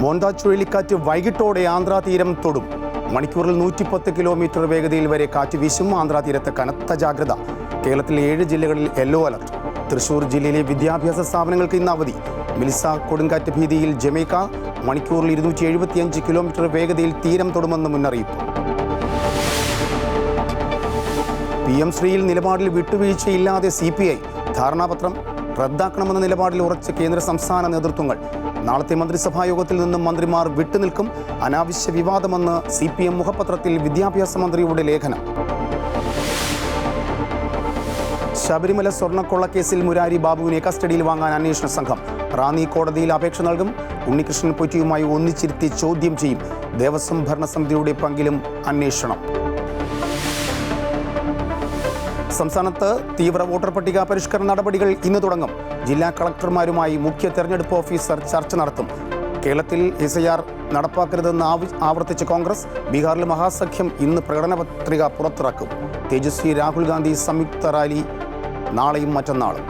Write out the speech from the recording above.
മോന്ത ചുഴലിക്കാറ്റ് വൈകിട്ടോടെ ആന്ധ്രാ തീരം തൊടും. മണിക്കൂറിൽ 110 കിലോമീറ്റർ വേഗതയിൽ വരെ കാറ്റ് വീശും. ആന്ധ്രാ തീരത്ത് കനത്ത ജാഗ്രത. കേരളത്തിലെ 7 ജില്ലകളിൽ യെല്ലോ അലർട്ട്. തൃശൂർ ജില്ലയിലെ വിദ്യാഭ്യാസ സ്ഥാപനങ്ങൾക്ക് ഇന്ന് അവധി. മിൽസ കൊടുങ്കാറ്റ് ഭീതിയിൽ ജമൈക്ക. മണിക്കൂറിൽ 275 കിലോമീറ്റർ വേഗതയിൽ തീരം തൊടുമെന്ന് മുന്നറിയിപ്പ്. PM ശ്രീയിൽ നിലപാടിൽ വിട്ടുവീഴ്ചയില്ലാതെ CPI. ധാരണാപത്രം റദ്ദാക്കണമെന്ന നിലപാടിൽ ഉറച്ച കേന്ദ്ര സംസ്ഥാന നേതൃത്വങ്ങൾ. നാളത്തെ മന്ത്രിസഭാ യോഗത്തിൽ നിന്നും മന്ത്രിമാർ വിട്ടുനിൽക്കും. അനാവശ്യ വിവാദമെന്ന് CPM മുഖപത്രത്തിൽ വിദ്യാഭ്യാസ മന്ത്രിയുടെ ലേഖനം. ശബരിമല സ്വർണ്ണക്കൊള്ളക്കേസിൽ മുരാരി ബാബുവിനെ കസ്റ്റഡിയിൽ വാങ്ങാൻ അന്വേഷണ സംഘം. റാന്നി കോടതിയിൽ അപേക്ഷ നൽകും. ഉണ്ണികൃഷ്ണൻ പൊറ്റിയുമായി ഒന്നിച്ചിരുത്തി ചോദ്യം ചെയ്യും. ദേവസ്വം ഭരണസമിതിയുടെ പങ്കിലും അന്വേഷണം. സംസ്ഥാനത്ത് തീവ്ര വോട്ടർ പട്ടിക പരിഷ്കരണ നടപടികൾ ഇന്ന് തുടങ്ങും. ജില്ലാ കളക്ടർമാരുമായി മുഖ്യ തെരഞ്ഞെടുപ്പ് ഓഫീസർ ചർച്ച നടത്തും. കേരളത്തിൽ SIR നടപ്പാക്കരുതെന്ന് ആവർത്തിച്ച് കോൺഗ്രസ്. ബീഹാറിൽ മഹാസഖ്യം ഇന്ന് പ്രകടന പത്രിക പുറത്തിറക്കും. തേജസ്വി രാഹുൽ ഗാന്ധി സംയുക്ത റാലി നാളെയും മറ്റന്നാളും.